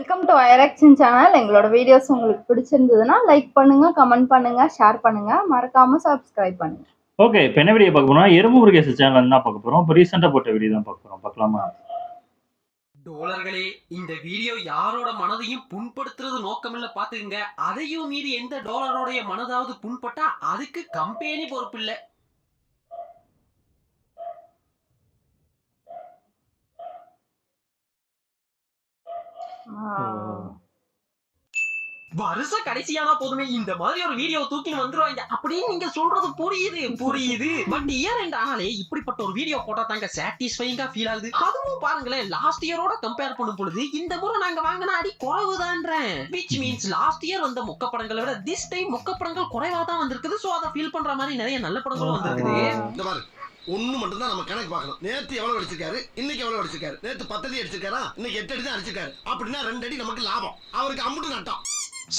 Welcome to ஐரக்ஷன் channel. எங்களோட videos உங்களுக்கு பிடிச்சிருந்ததுன்னா லைக் பண்ணுங்க, கமெண்ட் பண்ணுங்க, ஷேர் பண்ணுங்க, மறக்காம சப்ஸ்கிரைப் பண்ணுங்க. ஓகே, இப்போ என்ன வீடியோ பார்க்க போறோம்? எறும்பு முருகேசன் சேனல் என்ன பார்க்க போறோம்? இப்போ ரீசெண்டா போட்ட வீடியோ தான் பார்க்க போறோம். பார்க்கலாமா? டோலர்களே, இந்த வீடியோ யாரோட மனதையும் புண்படுத்துறது நோக்கமில்ல பாத்துக்கங்க. அதையும் மீறி எந்த டோலரோடைய மனதாவது புண்பட்டா அதுக்கு கம்பெனி பொறுப்பு இல்ல. வருஷ கடைசியானா போதுமே இந்த மாதிரி ஒரு வீடியோ தூக்கி வந்துருவாங்க அப்படின்னு நீங்க சொல்றது புரியுது. பட் இயர் எண்ட் ஆனாலே இப்படிப்பட்ட ஒரு வீடியோ போட்டா தாங்க சாட்டிஸ்ஃபைங்கா ஃபீல் ஆகுது. அதுவும் பாருங்களேன், லாஸ்ட் இயரோட கம்பேர் பண்ணும் பொழுது இந்த முறை நாங்க வாங்கின அடி குறைவுதான்றேன். விச் மீன்ஸ் லாஸ்ட் இயர் வந்த மொக்க படங்களை விட திஸ் டைம் மொக்க படங்கள் குறைவா தான் வந்திருக்குது. சோ அதை ஃபீல் பண்ற மாதிரி நிறைய நல்ல படங்களும் வந்திருக்குது. ஒண்ணு மட்டும் தான் நம்ம கணக்கு பார்க்கணும். நேத்து எவ்வளவு அடிச்சிருக்காரு, இன்னைக்கு எவ்வளவு அடிச்சிருக்காரு. நேத்து 10 அடி அடிச்சிருக்காரா, இன்னைக்கு 8 அடி தான் அடிச்சிருக்காரு. அப்படின்னா 2 அடி நமக்கு லாபம், அவருக்கு அம்புட்டு நட்டம்.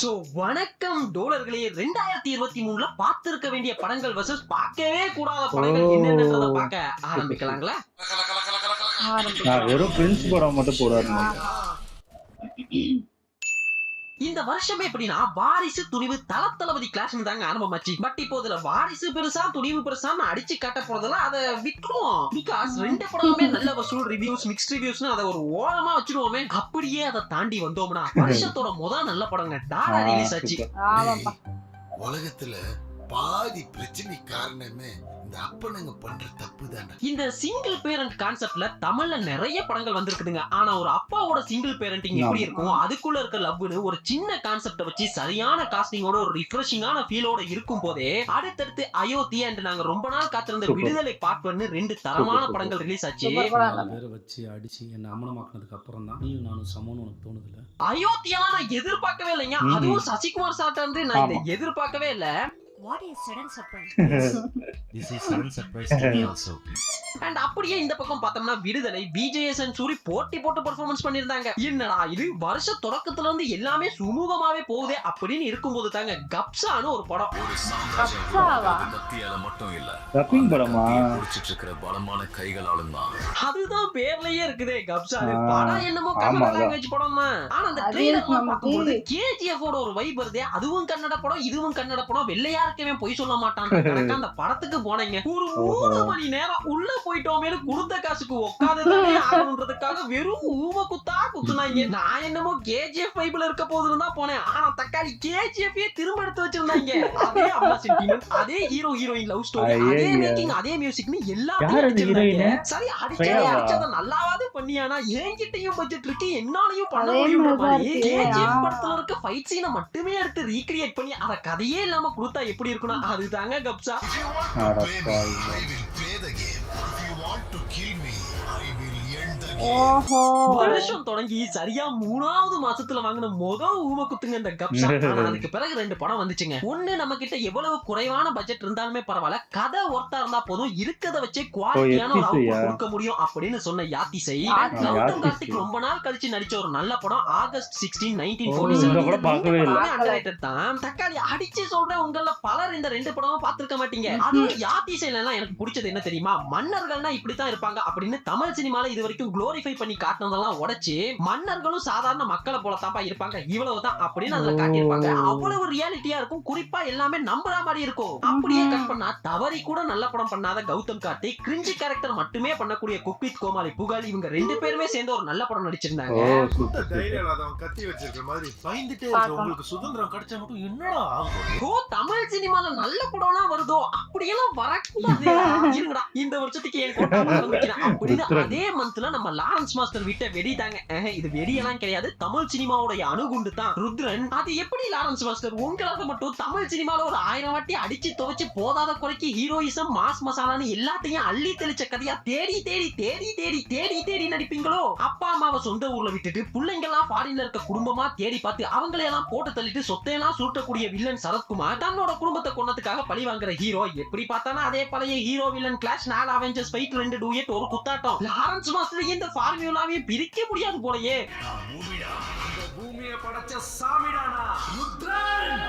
சோ வணக்கம் டோலர்களே, 2023ல பார்த்திருக்க வேண்டிய படங்கள் வர்சஸ் பார்க்கவே கூடாத படங்கள் என்னென்னன்றத பார்க்க ஆரம்பிக்கலாங்களா? வெறும் பிரின்ஸ் படம் மட்டும் போடாரு. இந்த வருஷமே எப்படின்னா வாரிசு, துணிவு, தளபதி கிளாஸ் தாங்க ஆரம்பமாச்சு. பட் இப்போ இதுல வாரிசு பெருசா, துணிவு பெருசான்னு அடிச்சு காட்ட போறதெல்லாம் அதை விட்டுருவோம். பிகாஸ் ரெண்டு படமுமே நல்ல வசூல், ரிவ்யூஸ், மிக்ஸ்ட் ரிவ்யூஸ்னு அதை ஒரு ஓரமா வச்சிருவோமே. அப்படியே அதை தாண்டி வந்தோம்னா வருஷத்தோட முதல் நல்ல படங்க டாடா ரிலீஸ் ஆச்சு. உலகத்துல பாதி பிரச்சனை காரணமே இந்த அப்பனுங்க பண்ற தப்பு தானே. இந்த சிங்கிள் பேரண்ட் கான்செப்ட்ல தமிழ்ல நிறைய படங்கள் வந்திருக்குதுங்க. ஆனா ஒரு அப்பாவோட சிங்கிள் பேரண்டிங் எப்படி இருக்கும், அதுக்குள்ள இருக்க லவ்னு ஒரு சின்ன கான்செப்ட வச்சு சரியான காஸ்டிங்கோட ஒரு ரிஃப்ரெஷிங்கான ஃபீலோட இருக்கும் போதே அடுத்தடுத்து அயோத்தி அண்ட் நாங்க ரொம்ப நாள் காத்திருந்த விடுதலை பார்ட் 1 2 தரமான படங்கள் ரிலீஸ் ஆச்சு. பேரை வச்சு அடிச்சு என்ன அமனமாக்குனதுக்கு அப்புறம் தான் நீயும் நானும் சமம்னு உனக்கு தோணுதுல. அயோத்தியெல்லாம் நான் எதிர்பார்க்கவே இல்லைங்க. அதுவும் சசிகுமார் சார்ட்ட இருந்து நான் இதை எதிர்பார்க்கவே இல்ல. What is sudden surprise? This is sudden surprise to me also. And அப்படியே இந்த பக்கம் பார்த்தோம்னா விடுதலை, விஜேஎஸ் அண்ட் சூரி போட்டி போட்டு பெர்ஃபார்மன்ஸ் பண்ணிருந்தாங்க. என்னடா இது வருஷ தொடக்கத்துல இருந்து எல்லாமே சுமூகமாவே போகுதே அப்படின்னு இருக்கும்போது தாங்க கப்சான்னு ஒரு படம். மத்தியால மட்டும் இல்ல, ரப்பிங் படமா குடிச்சிட்டு இருக்கிற பலமான கைகளாலும் தான். அதுதான் பேர்லயே இருக்குதே கப்சான்னு. படம் என்னமோ கன்னட லாங்குவேஜ் படம் தான். ஆனா அந்த ட்ரெய்லர் பார்க்கும்போது கேஜிஎஃப் ஓட ஒரு வைப் வருதே. அதுவும் கன்னட படம், இதுவும் கன்னட படம். வெள்ளையா இருக்கவே போய் சொல்ல மாட்டான். அந்த படத்துக்கு போனீங்க ஒரு 3 மணி நேரம் உள்ள போயிட்டோமே, கொடுத்த காசுக்கு உட்காந்துதானே ஆகணுன்றதுக்காக வெறும் ஊம குத்தா குத்துனாங்க. நான் என்னமோ கேஜிஎஃப் வைப்ல இருக்க போதுன்னு தான் போனேன். ஆனா தக்காளி கேஜிஎஃப் திரும்ப எடுத்து வச்சிருந்தாங்க. அதே அம்மா சென்டிமெண்ட், அதே ஹீரோ ஹீரோயின் லவ் ஸ்டோரி, அதே மேக்கிங், அதே மியூசிக்னு எல்லாத்தையும் வச்சிருந்தாங்க. சரி, அடிச்சத நல்லாவது பண்ணியானா என்கிட்டயும் பட்ஜெட் இருக்கு, என்னாலையும் பண்ண முடியும்ன்ற மாதிரி கேஜிஎஃப் படத்துல இருக்க ஃபைட் சீனை மட்டுமே எடுத்து ரீக்ரியேட் பண்ணி அத கதையே இல்லாம கொடுத்தா எப்படி இருக்கணும், அதுதாங்க கப்சா. வருஷம் தொடங்கி சரியா 3வது மாசத்துல வாங்கின முதல் ஊம குத்துங்க இந்த கப்சா. அதுக்கு பிறகு 2 படம் வந்துச்சுங்க. ஒண்ணு நம்ம கிட்ட எவ்வளவு குறைவான பட்ஜெட் இருந்தாலுமே பரவாயில்ல, கதை ஒர்த்தா இருந்தா போதும், இருக்கத வச்சே குவாலிட்டியான ஒரு அவுட்புட் கொடுக்க முடியும் அப்படின்னு சொன்ன யாத்திசை. கௌதம் கார்த்திக் ரொம்ப நாள் கழிச்சு நடிச்ச ஒரு நல்ல படம் ஆகஸ்ட் 16 1947 தான். தக்காளி அடிச்சு சொல்றேன், உங்கள பலர் இந்த 2 படமும் பார்த்திருக்க மாட்டீங்க. அது யாத்திசைல எல்லாம் எனக்கு பிடிச்சது என்ன தெரியுமா, மன்னர்கள்னா இப்படித்தான் இருப்பாங்க அப்படின்னு தமிழ் சினிமால இது வரைக்கும் குளோரிஃபை பண்ணி காட்டினதெல்லாம் உடைச்சு மன்னர்களும் சாதாரண மக்களை போல தாப்பா இருப்பாங்க, இவ்வளவுதான் அப்படின்னு அதுல காட்டியிருப்பாங்க. அவ்வளவு ரியாலிட்டியா இருக்கும். குறிப்பா எல்லாமே நம்புற மாதிரி இருக்கும். அப்படியே கட் பண்ணா தவறி கூட நல்ல படம் பண்ணாத கௌதம் கார்த்திக் கிரிஞ்சி கேரக்டர் மட்டுமே பண்ணக்கூடிய குக்வித் கோமாளி புகழ், இவங்க 2 பேருமே சேர்ந்து ஒரு நல்ல படம் நடிச்சிருந்தாங்க. கத்தி வச்சிருக்க மாதிரி பயந்துட்டே உங்களுக்கு சுதந்திரம் கிடைச்சா மட்டும் என்னடா ஓ, தமிழ் சினிமால நல்ல படம்லாம் வருதோ அப்படியெல்லாம் வரக்கூடாது. இருங்கடா, இந்த வருஷத்துக்கு என் கோட்டா அப்படின்னு அதே மந்த்ல நம்ம லாரன்ஸ் மாஸ்டர் விட்ட வெடிதாங்க. இது வெடியெல்லாம் கிடையாது, தமிழ் சினிமாவோட அணுகுண்டு தான் ருத்ரன். அது எப்படி லாரன்ஸ் மாஸ்டர் உங்களால மட்டும் தமிழ் சினிமால ஒரு 1000 வாட்டி அடிச்சு துவைச்சு போதாத குறைக்கு ஹீரோயிசம், மாஸ் மசாலான்னு எல்லாத்தையும் அள்ளி தெளிச்ச கதையா தேடி தேடி தேடி தேடி தேடி தேடி நடிப்பீங்களோ? அப்பா அம்மாவை சொந்த ஊர்ல விட்டுட்டு பிள்ளைங்க எல்லாம் ஃபாரின்ல இருக்க குடும்பமா தேடி பார்த்து அவங்களையெல்லாம் போட்டு தள்ளிட்டு சொத்தையெல்லாம் சுருட்டக்கூடிய வில்லன் சரத்குமார் தன்னோட குடும்பத்தை கொன்னதுக்காக பழி வாங்குற ஹீரோ. எப்படி பார்த்தாலும் அதே பழைய hero villain clash, 4 Avengers fight, 2 duet, ஒரு குத்தாட்டம். லாரன்ஸ் மாஸ்டர் இந்த இந்த ஃபார்முலாவையும் பிரிக்க முடியாது போலயே. பூமியை படைச்ச சாமிடானா ருத்ரன்.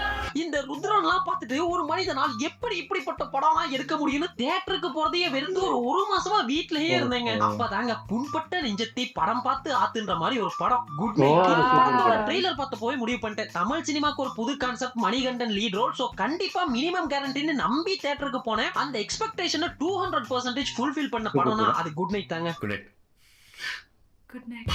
இந்த ருத்ரன்லாம் பார்த்துட்டு ஒரு மனிதனால் எப்படி இப்படிப்பட்ட படம்லாம் எடுக்க முடியும்னு தியேட்டருக்கு போறதையே வெறுத்து ஒரு மாசமா வீட்லயே இருந்தேங்க. அப்பதாங்க புண்பட்ட நெஞ்சத்தை படம் பார்த்து ஆத்துன்ற மாதிரி ஒரு படம் குட் நைட் ட்ரெய்லர் பார்த்து போய் முடிவு பண்ணிட்டேன். தமிழ் சினிமாக்கு ஒரு புது concept, Manikandan lead role, so கண்டிப்பா மினிமம் கேரண்டின்னு நம்பி தியேட்டருக்கு போனேன். அந்த எக்ஸ்பெக்டேஷனை 200% ஃபுல்ஃபில் பண்ண படம்னா அது குட் நைட் தாங்க. Good night.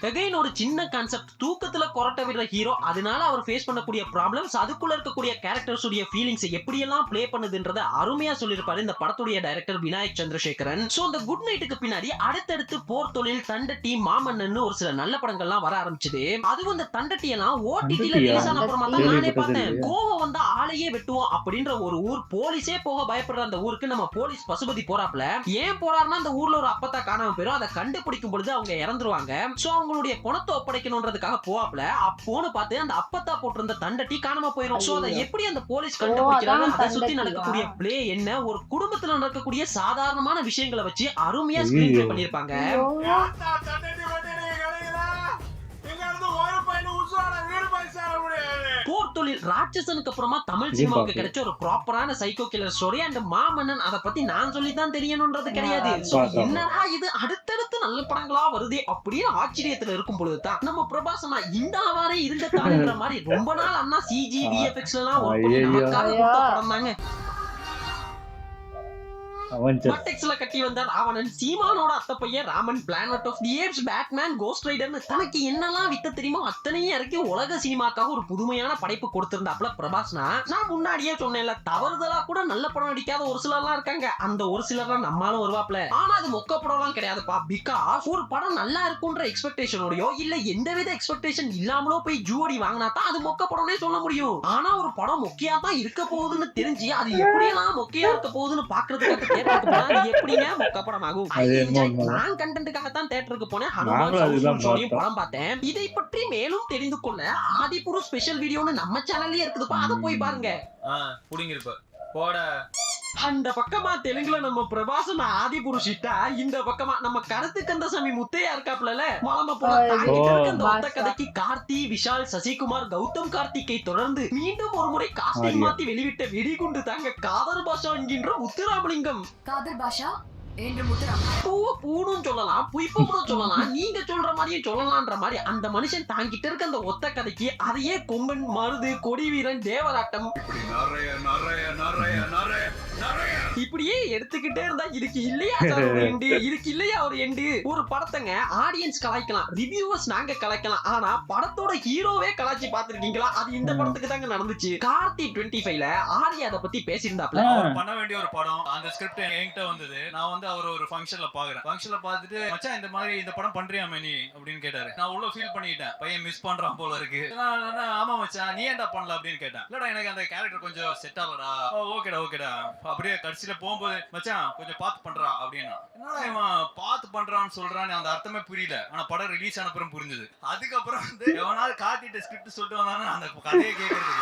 அகைன் ஒரு சின்ன கான்செப்ட், தூக்கத்துல கொரட்டை விடுற ஹீரோ, அதனால அவர் ஃபேஸ் பண்ணக்கூடிய ப்ராப்ளம்ஸ், அதுக்குள்ள இருக்கக்கூடிய கேரக்டர்ஸ் உடைய ஃபீலிங்ஸ் எப்படி எல்லாம் ப்ளே பண்ணுதுன்றத அருமையா சொல்லிருப்பாரு இந்த படத்துடைய டைரக்டர் விநாயக் சந்திரசேகரன். சோ அந்த குட் நைட்டுக்கு பின்னாடி அடுத்தடுத்து போர் தொழில், தண்டட்டி, மாமன்னன் ஒரு சில நல்ல படங்கள்லாம் வர ஆரம்பிச்சது. அதுவும் இந்த தண்டட்டி எல்லாம் ஓடிடில ரிலீஸ் ஆன அப்புறமா தான் நானே பார்த்தேன். கோவம் வந்தா ஆளையே வெட்டுவோம் அப்படின்ற ஒரு ஊர், போலீஸே போக பயப்படுற அந்த ஊருக்கு நம்ம போலீஸ் பசுபதி போறாப்ல. ஏன் போறாருன்னா அந்த ஊர்ல ஒரு அப்பத்தா காணாம போயிரும், அதை கண்டுபிடிக்கும் பொழுது அவங்க இறந்துருவாங்க. சோ அவங்களுடைய பணத்தை ஒப்படைக்கணும்ன்றதுக்காக போவாப்ல. அப்போன்னு பார்த்து அந்த அப்பத்தா போட்டிருந்த தண்டட்டி காணாம போயிரும். சோ அதை எப்படி அந்த போலீஸ் கண்டுபிடிக்கிறாங்க, அதை சுத்தி நடக்கக்கூடிய பிளே என்ன, ஒரு குடும்பத்துல நடக்கக்கூடிய சாதாரணமான விஷயங்களை வச்சு அருமையா ஸ்கிரீன் பிளே பண்ணிருப்பாங்க. போர் தொழில் ராட்சசனுக்கு அப்புறமா தமிழ் சினிமாவுக்கு கிடைச்ச ஒரு ப்ராப்பரான சைக்கோ கில்லர் ஸ்டோரி. அண்ட் மாமன்னன் அதை பத்தி நான் சொல்லித்தான் தெரியணும்ன்றது கிடையாது. என்னடா இது அடுத்தடுத்து நல்ல படங்களா வருதே அப்படின்னு ஆச்சரியத்துல இருக்கும் பொழுதுதான் நம்ம பிரபாசனா இந்த வாரே இருந்த தாங்கிற மாதிரி ரொம்ப நாள் அண்ணா சிஜி விஎஃப்எக்ஸ் எல்லாம் ஒர்க் பண்ணி நமக்காக கொடுத்த படம் தாங்க. மட்டெக்ஸ்ல கட்டி வந்த ராவணன், சீமானோட அத்தை பையன் Raman, Planet of the Apes, Batman, Ghost ரைடர்னு தனக்கு என்னெல்லாம் வித்த தெரியுமோ அத்தனையும் இறக்கி உலக சினிமாக்காக ஒரு புதுமையான படைப்பு கொடுத்திருந்தாப்ல பிரபாஸ்னா. நான் முன்னாடியே சொன்னேன்ல, தவறுதலா கூட நல்ல படம் நடிக்காத ஒரு சிலர்லாம் இருக்காங்க. அந்த ஒரு சிலர்லாம் நம்மாலும் வருவாப்ல. ஆனா அது மொக்க படம் எல்லாம் கிடையாதுப்பா. பிகாஸ் ஒரு படம் நல்லா இருக்கும்ன்ற எக்ஸ்பெக்டேஷனோடயோ இல்ல எந்தவித எக்ஸ்பெக்டேஷன் இல்லாமலோ போய் ஜூடி வாங்கினா தான் அது மொக்க படம்னே சொல்ல முடியும். ஆனா ஒரு படம் மொக்கையா தான் இருக்க போகுதுன்னு தெரிஞ்சு அது எப்படியெல்லாம் மொக்கையா இருக்க போகுதுன்னு பாக்குறதுக்கு எப்படிங்க மொக்க படம் ஆகும்? நான் கண்டென்ட்டுக்காக தான் தியேட்டருக்கு போனேன். படம் பார்த்தேன். இதை பற்றி மேலும் தெரிந்து கொள்ள ஆதிபுரு ஸ்பெஷல் வீடியோன்னு நம்ம சேனல்லே இருக்குதுப்பா, அதை போய் பாருங்க. அந்த பக்கமா தெலுங்குல நம்ம பிரபாசன் ஆதிபுருஷிட்டா, இந்த பக்கமா நம்ம கருத்து கந்தசாமி முத்தையா இருக்காப்ல மலம போல தாங்கிட்டு இருக்க அந்த ஒத்த கதைக்கு கார்த்தி, விஷால், சசிகுமார், கௌதம் கார்த்திகை தொடர்ந்து மீண்டும் ஒரு முறை காஸ்டிங் மாத்தி வெளிவிட்ட வெடிகுண்டு தாங்க காதர் பாஷா என்கின்ற முத்துராமலிங்கம். காதர் பாஷா பூணும் சொல்லலாம், புய்பமும் சொல்லலாம், நீங்க சொல்ற மாதிரியும் சொல்லலாம்ன்ற மாதிரி அந்த மனுஷன் தாங்கிட்டு இருக்க அந்த ஒத்த கதைக்கு அதையே கொம்பன், மருது, கொடி வீரன், தேவராட்டம் இப்படியே எடுத்துக்கிட்டே இருந்தா இதுக்கு இல்லையா ஒரு எண்டு, இதுக்கு இல்லையா ஒரு எண்டு. ஒரு படத்தைங்க ஆடியன்ஸ் கலாய்க்கலாம், ரிவ்யூவர்ஸ் நாங்க கலாய்க்கலாம், ஆனா படத்தோட ஹீரோவே கலாய்ச்சி பாத்துருக்கீங்களா? அது இந்த படத்துக்கு தாங்க நடந்துச்சு. கார்த்தி 25ல ஆர்யா அதை பத்தி பேசியிருந்தாப்ல. பண்ண வேண்டிய ஒரு படம், அந்த ஸ்கிரிப்ட் என்கிட்ட வந்தது. நான் வந்து அவர் ஒரு ஃபங்க்ஷன்ல பாக்குறேன். ஃபங்க்ஷன்ல பார்த்துட்டு மச்சான் இந்த மாதிரி இந்த படம் பண்றியாமே நீ அப்படின்னு கேட்டாரு. நான் உள்ள ஃபீல் பண்ணிட்டேன், பையன் மிஸ் பண்றான் போல இருக்கு. ஆமா மச்சான் நீ ஏன்டா பண்ணல அப்படின்னு கேட்டேன். இல்லடா எனக்கு அந்த கேரக்டர் கொஞ்சம் செட் ஆகலடா. ஓகேடா அப்படியே கடைசியில போகும்போது மச்சான் கொஞ்சம் பார்த்து பண்றா அப்படின்னா, என்னடா இவன் பார்த்து பண்றான்னு சொல்றான்னு அந்த அர்த்தமே புரியல. ஆனா படம் ரிலீஸ் ஆன அப்புறம் புரிஞ்சது. அதுக்கப்புறம் வந்து எவனாவது காத்திட்ட ஸ்கிரிப்ட் சொல்லிட்டு வந்தானே அந்த கதையை கேட்கறது.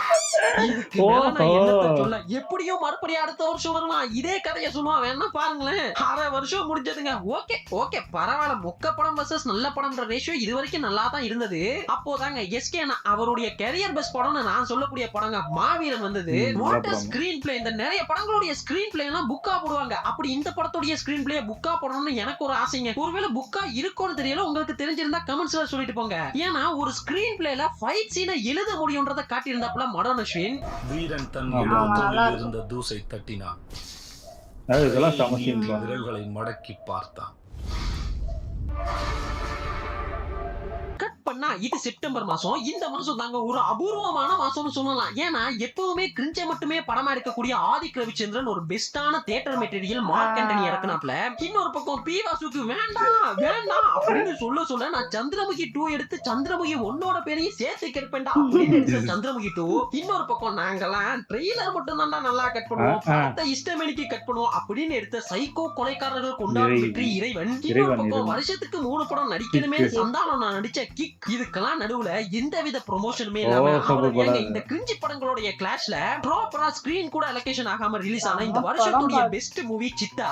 எப்படியும் மறுபடியும் அடுத்த வருஷம் வருவான், இதே கதையை சொல்லுவான். வேணா பாருங்களேன், அரை வருஷம் முடிஞ்சதுங்க. ஓகே பரவாயில்ல. மொக்க படம் வர்சஸ் நல்ல படம்ன்ற ரேஷியோ இது வரைக்கும் நல்லா தான் இருந்தது. அப்போதாங்க எஸ்கே அவருடைய கரியர் பெஸ்ட் படம்னு நான் சொல்லக்கூடிய படங்க மாவீரன் வந்தது. வாட்டர் ஸ்கிரீன் பிளே, இந்த நிறைய படங்களுடைய ஸ்கிரீன் பிளே எல்லாம் புக்கா போடுவாங்க. அப்படி இந்த படத்துடைய ஸ்கிரீன் பிளே புக்கா போடணும்னு எனக்கு ஒரு ஆசைங்க. ஒருவேளை புக்கா இருக்கும்னு தெரியல, உங்களுக்கு தெரிஞ்சிருந்தா கமெண்ட்ஸ்ல சொல்லிட்டு போங்க. ஏன்னா ஒரு ஸ்கிரீன் பிளேல ஃபைட் சீனை எழுத முடியும்ன்றத காட்டியிருந்தாப்ல மடன் அஸ்வின். வீரன் தன் இடத்தில் இருந்த தூசை தட்டினான், விரல்களை மடக்கி பார்த்தான். கட் பண்ணா இது செப்டம்பர் மாசம். இந்த மாசம் தாங்க ஒரு அபூர்வமான மாசம்னு சொல்லலாம். ஏன்னா எப்பவுமே கிரிஞ்ச மட்டுமே படமா எடுக்கக்கூடிய ஆதிக் ரவிச்சந்திரன் ஒரு பெஸ்டான தியேட்டர் மெட்டீரியல் மார்க் ஆண்டனி இறக்குனாப்ல. இன்னொரு பக்கம் பி வாசுக்கு வேண்டாம் அப்படின்னு சொல்ல நான் சந்திரமுகி 2 எடுத்து சந்திரமுகி 1ஓட பேரையும் சேர்த்து கேட்பேன்டா அப்படின்னு எடுத்த சந்திரமுகி 2. இன்னொரு பக்கம் நாங்கெல்லாம் ட்ரெய்லர் மட்டும் தான் நல்லா கட் பண்ணுவோம், படத்தை இஷ்டமேனிக்கு கட் பண்ணுவோம் அப்படின்னு எடுத்த சைக்கோ கொலைக்காரர்கள் கொண்டாடும் வெற்றி இறைவன். இன்னொரு பக்கம் வருஷத்துக்கு 3 படம் நடிக்கணுமே சந்தானம் நான் நடிச்ச கிக். இதுக்கெல்லாம் நடுவுல எந்தவித ப்ரொமோஷனுமே இல்லாம இந்த கிரிஞ்சி படங்களுடைய கிளாஷ்ல ப்ராப்பரா ஸ்கிரீன் கூட அலோகேஷன் ஆகாம ரிலீஸ் ஆன இந்த வருஷத்துடைய பெஸ்ட் மூவி சித்தா.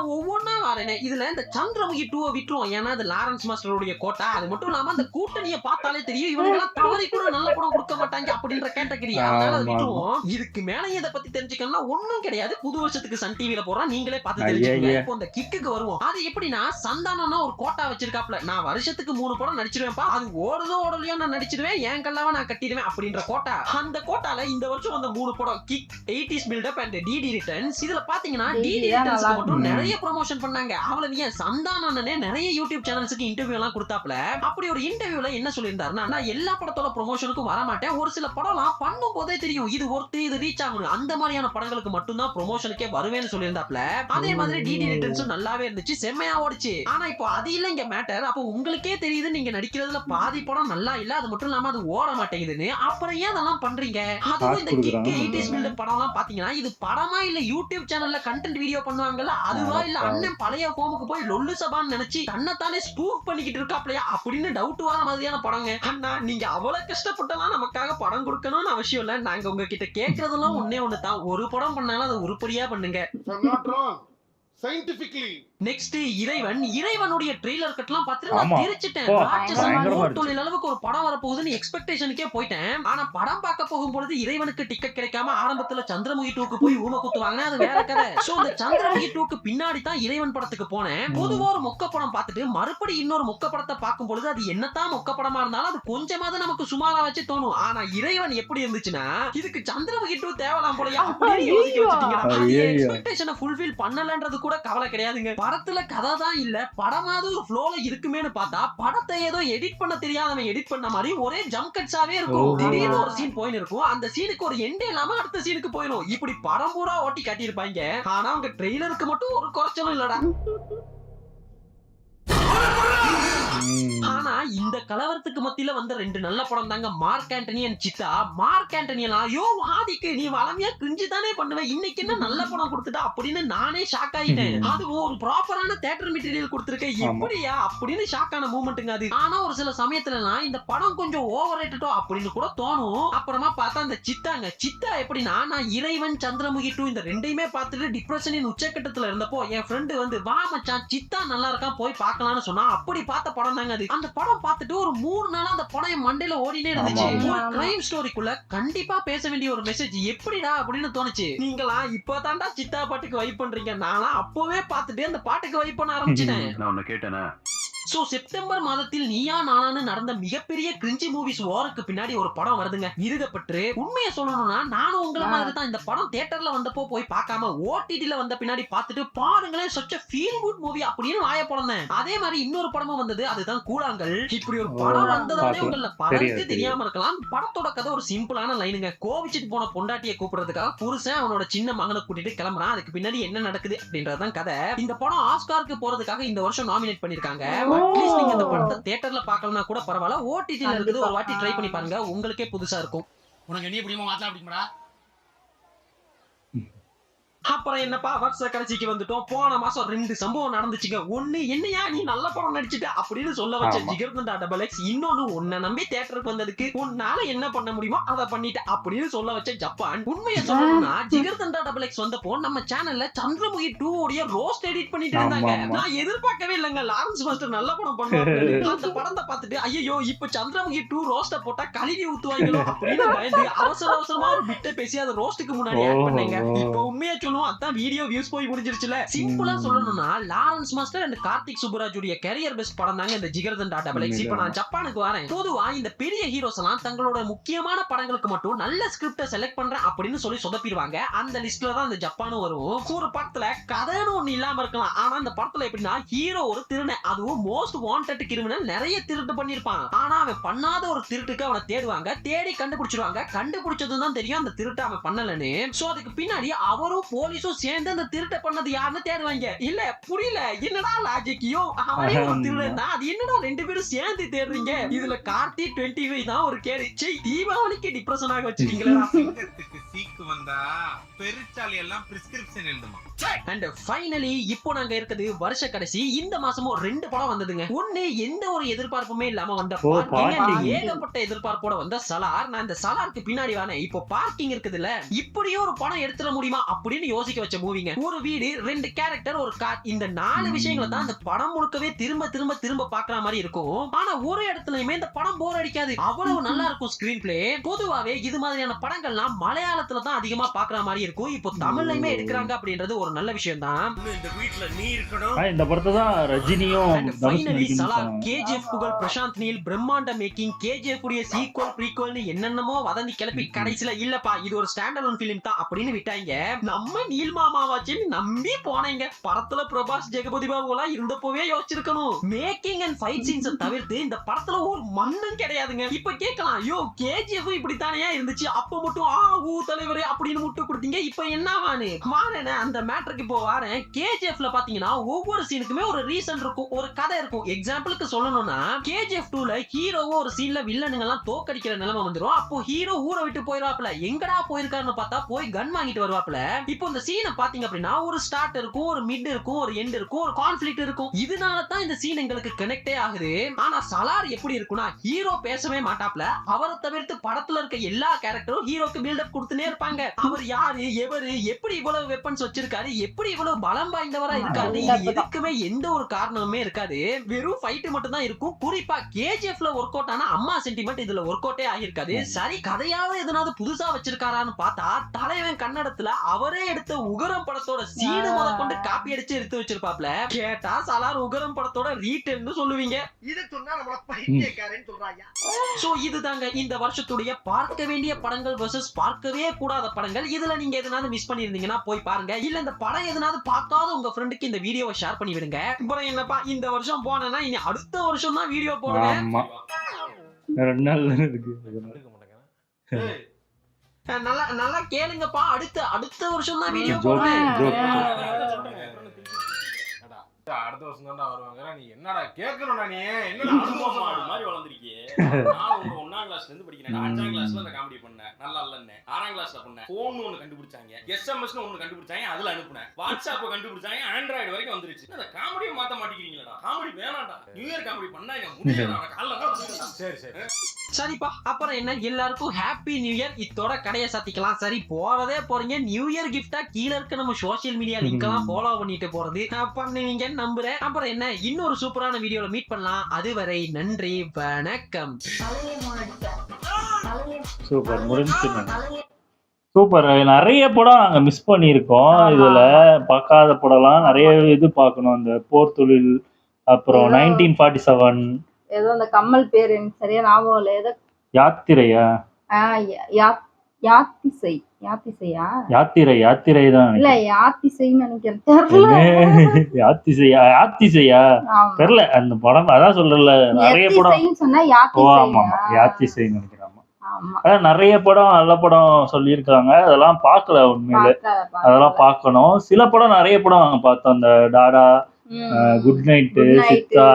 நான் ஒவ்வொன்னா வரேனே. இதுல இந்த சந்திரமுகி 2 விட்டுருவோம், ஏன்னா அது லாரன்ஸ் மாஸ்டருடைய கோட்டா. அது மட்டும் இல்லாம அந்த கூட்டணியை பார்த்தாலே தெரியும் இவங்க எல்லாம் தவறி கூட நல்ல படம் கொடுக்க மாட்டாங்க அப்படின்ற கேட்டகரி. அதனால அதை விட்டுருவோம். இதுக்கு மேல இதை பத்தி தெரிஞ்சுக்கணும்னா ஒண்ணும் கிடையாது. புது வருஷத்துக்கு சன் டிவில போறோம், நீங்களே பார்த்து தெரிஞ்சுக்கோங்க. இப்போ இந்த கிக்குக்கு வருவோம். அது எப்படின்னா சந்தானம்னா ஒரு கோட்டா வச்சிருக்காப்ல. நான் வருஷத்துக்கு 3 படம் நடிச்சிருவேன்ப்பா, அது ஓடுதோ ஓடலையோ நான் நடிச்சிருவேன், என் கல்லாவ நான் கட்டிடுவேன் அப்படின்ற கோட்டா. அந்த கோட்டால இந்த வருஷம் வந்த 3 படம் Kick, 80s Buildup and DD Returns. இதுல பாத்தீங்கன்னா டிடி ரிட்டர்ன்ஸ்க்கு மட்டும் நிறைய ப்ரமோஷன் பண்ணாங்க. அவ்வளவு ஏன் சந்தானம்னே நிறைய யூடியூப் சேனல்ஸ்க்கு இன்டர்வியூ எல்லாம் கொடுத்தாப்ல. அப்படி ஒரு இன்டர்வியூல என்ன சொல்லியிருந்தாருன்னா, நான் எல்லா படத்தோட ப்ரமோஷனுக்கும் வர மாட்டேன், ஒரு சில படம்லாம் பண்ணும் போதே தெரியும் இது ஒருத்தர் இது ரீச் ஆகணும், அந்த மாதிரியான படங்களுக்கு மட்டும் தான் ப்ரமோஷனுக்கே வருவேன்னு சொல்லியிருந்தாப்ல. அதே மாதிரி டிடி ரிட்டர்ன்ஸும் நல்லாவே இருந்துச்சு, செம்மையா ஓடிச்சு. ஆனா இப்போ அது இல்ல இங்க மேட்டர். அப்போ உங்களுக்கே தெரியுது நீங்க நடிக்கிறதுல பாதி படம் நல்லா இல்ல, அது மட்டும் இல்லாம அது ஓட மாட்டேங்குதுன்னு. அப்புறம் ஏன் அதெல்லாம் பண்றீங்க? அதுவும் இந்த கிக் 80s பில்டப் படம் எல்லாம் பாத்தீங்கன்னா இது படமா இல்ல யூடியூப் சேனல்ல கண்டென்ட் வீடியோ பண்ணுவாங்கல்ல அதுவா, இல்ல அண்ணன் பழைய ஹோமுக்கு போய் லொல்லு சபான்னு நினைச்சு தன்னைத்தானே ஸ்பூஃப் பண்ணிக்கிட்டு இருக்காப்லையா அப்படின்னு டவுட் வர மாதிரியான படங்க. அண்ணா நீங்க அவ்வளவு கஷ்டப்பட்டலாம் நமக்காக படம் கொடுக்கணும்னு அவசியம் இல்ல. நாங்க உங்ககிட்ட கேட்கறதெல்லாம் ஒன்னே ஒண்ணுதான், ஒரு படம் பண்ணாலும் அதை உருப்படியா பண்ணுங்க. நெக்ஸ்ட் இறைவனுடைய ட்ரெய்லர் கட்லாம் பார்த்துட்டு நான் தெரிச்சிட்டேன். ராட்சசன் அளவுக்கு ஒரு படம் வரப்போகுதுன்னு எக்ஸ்பெக்டேஷனுக்கே போயிட்டேன். ஆனா படம் பார்க்க போகும்போது இறைவனுக்கு டிக்கெட் கிடைக்காம ஆரம்பத்துல சந்திரமுகி 2க்கு போய் ஊம குத்துவாங்க, அது வேற கதை. சோ அந்த சந்திரமுகி 2க்கு பின்னாடி தான் இறைவன் படத்துக்கு போனேன். பொதுவா ஒரு மொக்க படம் பார்த்துட்டு மறுபடி இன்னொரு மொக்க படத்தை பார்க்கும் பொழுது அது என்னதான் மொக்க படமா இருந்தாலும் அது கொஞ்சமாவது நமக்கு சுமாரா வச்சு தோணும். ஆனா இறைவன் எப்படி இருந்துச்சுன்னா இதுக்கு சந்திரமுகி 2 தேவலாம் போலயா அப்படின்னு யோசிக்க வச்சிட்டீங்க. எக்ஸ்பெக்டேஷனை ஃபுல்ஃபில் பண்ணலன்றது கூட கவலை கிடையாதுங்க. படத்துல கதை தான் இல்ல, படமாவது ஒரு ஃப்ளோல இருக்குமேன்னு பார்த்தா படத்தை ஏதோ எடிட் பண்ண தெரியாதவன் எடிட் பண்ண மாதிரி ஒரே ஜம்ப் கட்ஸாவே இருக்கும். திடீர்னு ஒரு சீன் போயின்னு இருக்கும், அந்த சீனுக்கு ஒரு எண்டே இல்லாம அடுத்த சீனுக்கு போயிடும். இப்படி படம் பூரா ஓட்டி காட்டியிருப்பாங்க. ஆனா அவங்க ட்ரெய்லருக்கு மட்டும் ஒரு குறைச்சலும் இல்லடா. ஆனா இந்த கலவரத்துக்கு மத்தியில வந்த 2 நல்ல படம் தாங்க Mark Antony and Siddha. Mark Antony ஐயோ ஆதிக்கு நீ வளமையா கிரிஞ்சு தானே பண்ணுவ, இன்னைக்கு என்ன நல்ல படம் கொடுத்துட்டா அப்படின்னு நானே ஷாக் ஆயிட்டேன். அது ஒரு ப்ராப்பரான தியேட்டர் மெட்டீரியல் கொடுத்திருக்கேன், இப்படியா அப்படின்னு ஷாக் ஆன மூமெண்ட்டுங்க அது. ஆனா ஒரு சில சமயத்துல இந்த படம் கொஞ்சம் ஓவர் ரேட்டடோ அப்படின்னு கூட தோணும். அப்புறமா பார்த்தா அந்த சித்தா எப்படின்னா, நான் இறைவன் சந்திரமுகி 2 இந்த ரெண்டையுமே பார்த்துட்டு டிப்ரெஷனின் உச்சக்கட்டத்துல இருந்தப்போ என் ஃப்ரெண்டு வந்து வா மச்சான் சித்தா நல்லா இருக்கான் போய் பார்க்கலாம்னு சொன்னா, அப்படி பார்த்த படம் தாங்க அது. அந்த படம் பார்த்துட்டு ஒரு 3 நாளா அந்த படம் என் மண்டையில ஓடினே இருந்துச்சு. ஒரு கிரைம் ஸ்டோரிக்குள்ள கண்டிப்பா பேச வேண்டிய ஒரு மெசேஜ் எப்படிடா அப்படின்னு தோணுச்சு. நீங்களா இப்பதான்டா சித்தா பாட்டுக்கு வைப் பண்றீங்க, நானா அப்பவே பார்த்துட்டு அந்த பாட்டுக்கு வைப் பண்ண ஆரம்பிச்சிட்டேன். நான் உன்னை கேட்டேனா? சோ செப்டம்பர் மாதத்தில் நீயா நானானு நடந்த மிகப்பெரிய கிரிஞ்சி மூவிஸ் வாருக்கு பின்னாடி ஒரு படம் வருதுங்க, மிருகப்பற்று. உண்மையை சொல்லணும்னா நானும் உங்களை மாதிரி தான் இந்த படம் தியேட்டர்ல வந்தப்போ போய் பார்க்காம ஓடிடில வந்த பின்னாடி பார்த்துட்டு பாருங்களேன் such a feel good movie அப்படின்னு வாய பொளந்தேன். அதே மாதிரி இன்னொரு படமும் வந்தது, அதுதான் கூழாங்கல். இப்படி ஒரு படம் வந்ததாலே உங்கள பலருக்கு தெரியாம இருக்கலாம். படத்தோட கதை ஒரு சிம்பிளான லைனுங்க. கோவிச்சிட்டு போன பொண்டாட்டியை கூப்பிடுறதுக்காக புருஷன் அவனோட சின்ன மகனை கூட்டிட்டு கிளம்புறான். அதுக்கு பின்னாடி என்ன நடக்குது அப்படின்றதுதான் கதை. இந்த படம் ஆஸ்காருக்கு போறதுக்காக இந்த வருஷம் நாமினேட் பண்ணிருக்காங்க. அட்லீஸ்ட் நீங்க இந்த படத்தை தியேட்டர்ல பார்க்கலனா கூட பரவாயில்ல, ஓடிடில இருக்குது, ஒரு வாட்டி ட்ரை பண்ணி பாருங்க, உங்களுக்கே புதுசா இருக்கும். உனக்கு என்ன பிடிக்குமோ மாத்தலாம் அப்படிங்கடா. அப்புறம் என்னப்பா வருஷ கடைசிக்கு வந்துட்டோம். போன மாசம் 2 சம்பவம் நடந்துச்சுங்க. ஒண்ணு என்னையா நீ நல்ல படம் நடிச்சிட்ட அப்படின்னு சொல்ல வச்ச ஜிகர்தண்டா XX. இன்னொன்னு உன்னை நம்பி தியேட்டருக்கு வந்ததுக்கு உன்னால என்ன பண்ண முடியுமோ அதை பண்ணிட்ட அப்படின்னு சொல்ல வச்ச ஜப்பான். உண்மையை சொல்லணும்னா ஜிகர்தண்டா XX வந்தப்போ நம்ம சேனல்ல சந்திரமுகி 2 உடைய ரோஸ்ட் எடிட் பண்ணிட்டு இருந்தாங்க. நான் எதிர்பார்க்கவே இல்லைங்க லாரன்ஸ் மாஸ்டர் நல்ல படம் பண்ணுவாங்க. அந்த படத்தை பார்த்துட்டு ஐயோ இப்ப சந்திரமுகி 2 ரோஸ்ட போட்டா கழுவி ஊத்துவாங்களோ அப்படின்னு பயந்து அவசரமா ஒரு பிட்ட பேசி அதை ரோஸ்டுக்கு முன்னாடி ஆட் பண்ணீங்க. இப்ப உண்மையா அதான் வீடியோ வியூஸ் போய் முடிஞ்சிருச்சுல. சிம்பிளா சொல்லணும்னா லாரன்ஸ் மாஸ்டர் அண்ட் கார்த்திக் சுப்புராஜ் உடைய கரியர் பெஸ்ட் படம் தாங்க இந்த ஜிகர்தண்டா XX. இப்ப நான் ஜப்பானுக்கு வரேன். பொதுவா இந்த பெரிய ஹீரோஸ் எல்லாம் தங்களோட முக்கியமான படங்களுக்கு மட்டும் நல்ல ஸ்கிரிப்ட செலக்ட் பண்றேன் அப்படின்னு சொல்லி சொதப்பிடுவாங்க. அந்த லிஸ்ட்ல தான் இந்த ஜப்பானும் வரும். ஒரு படத்துல கதைன்னு ஒண்ணு இல்லாம இருக்கலாம், ஆனா அந்த படத்துல எப்படின்னா ஹீரோ ஒரு திருடன், அதுவும் மோஸ்ட் வாண்டட் கிரிமினல், நிறைய திருட்டு பண்ணிருப்பான். ஆனா அவன் பண்ணாத ஒரு திருட்டுக்கு அவனை தேடுவாங்க, தேடி கண்டுபிடிச்சிருவாங்க. கண்டுபிடிச்சதும் தான் தெரியும் அந்த திருட்டு அவன் பண்ணலன்னு. சோ அதுக்கு பின்னாடி அவரும் போலீஸும் சேர்ந்து அந்த திருட்ட பண்ணது யாருன்னு தேடுவாங்க. இல்ல புரியல என்னடா லாஜிக்கியோ அவரே ஒரு திருடன் தான், அது என்னடா 2 பேரும் சேர்ந்து தேடுறீங்க. இதுல கார்த்தி 25 தான் ஒரு கேடு. தீபாவளிக்கு டிப்ரெஷன் ஆக வச்சிட்டீங்களா. சீக்கு வந்தா பெருச்சாலி எல்லாம் பிரிஸ்கிரிப்ஷன் எழுதுமா. அண்ட் ஃபைனலி இப்போ நாங்க இருக்குது வருஷ கடைசி. இந்த மாசமும் 2 படம் வந்ததுங்க. ஒண்ணு எந்த ஒரு எதிர்பார்ப்புமே இல்லாம வந்த ஏகப்பட்ட எதிர்பார்ப்போட வந்த சலார். நான் இந்த சலாருக்கு பின்னாடி வானேன். இப்போ பார்க்கிங் இருக்குதுல்ல, இப்படியே ஒரு படம் எடுத்துட முடியுமா அப்படின்னு யோசிக்க வச்ச மூவிங்க. ஒரு வீடு, 2 கேரக்டர், ஒரு கார், இந்த 4 விஷயங்களை தான் இந்த படம் முழுக்கவே திரும்ப திரும்ப திரும்ப பாக்குற மாதிரி இருக்கும். ஆனா ஒரு இடத்துலயுமே இந்த படம் போர் அடிக்காது, அவ்வளவு நல்லா இருக்கும் ஸ்கிரீன் பிளே. பொதுவாவே இது மாதிரியான படங்கள்லாம் மலையாளத்துல தான் அதிகமா பாக்குற மாதிரி இருக்கும். இப்போ தமிழ்லயுமே எடுக்கிறாங்க அப்படின்றது ஒரு நல்ல விஷயம் தான். இந்த வீட்ல நீ இருக்கணும். இந்த படத்தை தான் ரஜினியும் ஃபைனலி சலார், கேஜிஎஃப் புகழ் பிரசாந்த் நீல் பிரம்மாண்ட மேக்கிங், கேஜிஎஃப் உடைய சீக்வல் ப்ரீக்வல்னு என்னென்னமோ வதந்தி கிளப்பி கடைசில இல்லப்பா இது ஒரு ஸ்டாண்ட் அலோன் ஃபிலிம் தான் அப்படின்னு விட்டாங்க. நம்ம நீல் மாமாவாச்சின்னு நம்பி போனீங்க. படத்துல பிரபாஸ் ஜெகபதி பாபுலாம் இருந்தப்பவே யோசிச்சிருக்கணும். மேக்கிங் அண்ட் ஃபைட் சீன்ஸ் தவிர்த்து இந்த படத்துல ஒரு மண்ணும் கிடையாதுங்க. இப்ப கேட்கலாம், ஐயோ கேஜிஎஃப் இப்படித்தானே இருந்துச்சு, அப்ப மட்டும் ஊ தலைவரே அப்படின்னு முட்டு கொடுத்தீங்க, இப்ப என்ன வாரேன் அந்த மேட்டருக்கு இப்போ வாரேன். கேஜிஎஃப்ல பாத்தீங்கன்னா ஒவ்வொரு சீனுக்குமே ஒரு ரீசன் இருக்கும், ஒரு கதை இருக்கும். எக்ஸாம்பிளுக்கு சொல்லணும்னா கேஜிஎஃப் 2ல ஹீரோவோ ஒரு சீன்ல வில்லனுங்க எல்லாம் தோக்கடிக்கிற நிலைமை வந்துரும். அப்போ ஹீரோ ஊரை விட்டு போயிடுவாப்ல. எங்கடா போயிருக்காருன்னு பார்த்தா போய் கன் வாங்கிட்டு வருவாப்ல. இப்போ இந்த சீனை பாத்தீங்க அப்படின்னா ஒரு ஸ்டார்ட் இருக்கும், ஒரு மிட் இருக்கும், ஒரு எண்ட் இருக்கும், ஒரு கான்ஃபிளிக்ட் இருக்கும். இதனால தான் இந்த சீன் எங்களுக்கு கனெக்டே ஆகுது. ஆனா சலார் எப்படி இருக்கும்னா ஹீரோ பேசவே மாட்டாப்ல. அவரை தவிர்த்து படத்துல இருக்க எல்லா கேரக்டரும் ஹீரோக்கு பில்டப் கொடுத்துனே இருப்பாங்க. அவர் யாரு, எவரு, எப்படி இவ்வளவு வெப்பன்ஸ் வச்சிருக்காரு, எப்படி இவ்வளவு பலம் வாய்ந்தவரா இருக்காரு, இது எதுக்குமே எந்த ஒரு காரணமுமே இருக்காது. வெறும் ஃபைட் மட்டும் தான் இருக்கும். குறிப்பா கேஜிஎஃப்ல ஒர்க் அவுட் ஆன அம்மா சென்டிமெண்ட் இதுல ஒர்க் அவுட்டே ஆகிருக்காது. சரி கதையாவது எதனாவது புதுசா வச்சிருக்காரான்னு பார்த்தா தலைவன் கன்னடத்துல அவரே எடுத்த உகரம் படத்தோட சீடு முத கொண்டு காப்பி அடிச்சு எடுத்து வச்சிருப்பாப்ல. கேட்டா சலார் உகரம் படத்தோட ரீடேல்னு சொல்லுவீங்க. இத சொன்னா நம்மள பைத்தியக்காரன்னு சொல்றாங்க. சோ இதுதாங்க இந்த வருஷத்துடைய பார்க்க வேண்டிய படங்கள் வெர்சஸ் பார்க்கவே கூடாத படங்கள். இதுல நீங்க எதனாவது மிஸ் பண்ணிருந்தீங்கன்னா போய் பாருங்க. இல்ல இந்த படம் எதனாவது பார்க்காத உங்க ஃப்ரெண்டுக்கு இந்த வீடியோவை ஷேர் பண்ணி விடுங்க. அப்புறம் என்னப்பா இந்த வருஷம் போனேன்னா இனி அடுத்த வருஷம் தான் வீடியோ போடுவேன். ஆமா 2 நாள் இருக்கு. நல்லா நல்லா கேளுங்கப்பா, அடுத்த வருஷம் தான் வீடியோ Joke, போடுவேன். joke. அடுத்த வருஷம் தான் வருவாங்க. நீ என்னடா கேட்கணும்டா, நீ என்னடா அனுபவம் ஆடு மாதிரி வளர்ந்துருக்கியே. நான் ஒரு 1ஆம் கிளாஸ்ல இருந்து படிக்கிறேன். 5ஆம் கிளாஸ்ல அந்த காமெடி பண்ணேன், நல்லா இல்லன்னு. 6ஆம் கிளாஸ்ல பண்ணேன். போன் ஒன்னு கண்டுபிடிச்சாங்க, எஸ்எம்எஸ் ஒன்னு கண்டுபிடிச்சாங்க, அதுல அனுப்புனேன். வாட்ஸ்அப் கண்டுபிடிச்சாங்க, ஆண்ட்ராய்டு வரைக்கும் வந்துருச்சு. அந்த காமெடியை மாத்த மாட்டேங்கிறீங்களா? காமெடி வேணாம்டா, நியூ இயர் காமெடி பண்ணா எங்க முடியல. சரி சரி சரிப்பா, அப்புறம் என்ன, எல்லாருக்கும் ஹாப்பி நியூ இயர். இத்தோட கடையை சாத்திக்கலாம். சரி போறதே போறீங்க, நியூ இயர் கிஃப்டா கீழ இருக்க நம்ம சோசியல் மீடியா லிங்க் எல்லாம் ஃபாலோ பண்ணிட்டு போறது பண்ணுவீங்கன்னு நம்புறேன். அப்புறம் என்ன, இன்னொரு சூப்பரான வீடியோல மீட் பண்ணலாம். அதுவரை நன்றி, வணக்கம். சூப்பர் முடிஞ்சு. சூப்பர். நிறைய படம் நாங்க மிஸ் பண்ணியிருக்கோம். இதுல பார்க்காத படம்லாம் நிறைய இது பார்க்கணும். அந்த போர் தொழில், அப்புறம் 1947, ஏதோ அந்த கம்மல் பேர் எனக்கு சரியா ஞாபகம் இல்ல. ஏதோ யாத்திரையா யாத்திரை தான் இல்ல யாத்திசைன்னு நினைக்கிறேன், தெரியல. யாத்திசையா தெரியல. அந்த படம் அதான் சொல்றல, நிறைய படம் சொன்னா யாத்திசைன்னு நினைக்கிறேன். அதான் நிறைய படம் நல்ல படம் சொல்லியிருக்காங்க. அதெல்லாம் பார்க்கல உண்மையில, அதெல்லாம் பார்க்கணும். சில படம் நிறைய படம் பார்த்தோம். அந்த டாடா, குட் நைட், சித்தா,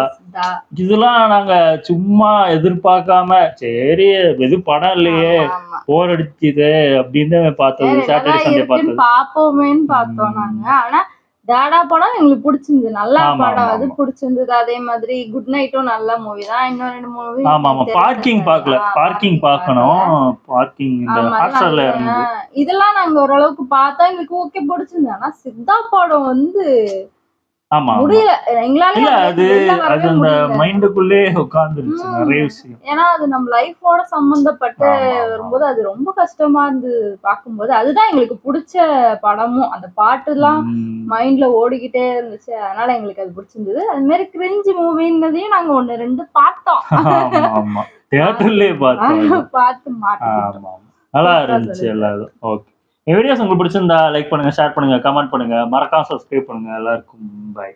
இதெல்லாம் நாங்க சும்மா எதிர்பார்க்காம சரி எது படம் இல்லையே போர் அடிச்சுது அப்படின்னு பார்த்தது. சாட்டர்டே சண்டே பார்த்தது பாப்போமேன்னு பார்த்தோம் நாங்க. ஆனா டாடா படம் எங்களுக்கு பிடிச்சிருந்தது, நல்ல படம், அது பிடிச்சிருந்தது. அதே மாதிரி குட் நைட்டும் நல்ல மூவி தான். இன்னும் 2 மூவி. ஆமா பார்க்கிங் பார்க்கல, பார்க்கிங் பார்க்கணும். பார்க்கிங் இந்த ஹாட்ஸ்டார்ல இருந்தது. இதெல்லாம் நாங்க ஓரளவுக்கு பார்த்தா எங்களுக்கு ஓகே பிடிச்சிருந்தது. ஆனா சித்தா படம் வந்து ஆமா முடியல எங்களால. இல்ல அது அந்த மைண்டுக்குள்ளே உட்கார்ந்துருச்சு நிறைய விஷயம். ஏன்னா அது நம்ம லைஃபோட சம்பந்தப்பட்டு வரும்போது அது ரொம்ப கஷ்டமா இருந்து பார்க்கும்போது. அதுதான் எங்களுக்கு பிடிச்ச படமும். அந்த பாட்டு எல்லாம் மைண்ட்ல ஓடிக்கிட்டே இருந்துச்சு, அதனால எங்களுக்கு அது பிடிச்சிருந்தது. அது மாதிரி கிரிஞ்சு மூவிங்கிறதையும் நாங்க 1, 2 பார்த்தோம். ஆமா தியேட்டர்லயே பார்த்து மாட்டோம். நல்லா இருந்துச்சு எல்லாரும். ஓகே, இந்த வீடியோஸ் உங்களுக்கு பிடிச்சிருந்தா லைக் பண்ணுங்க, ஷேர் பண்ணுங்க, கமெண்ட் பண்ணுங்க, மறக்காம சப்ஸ்கிரைப் பண்ணுங்க. எல்லாருக்கும் பை.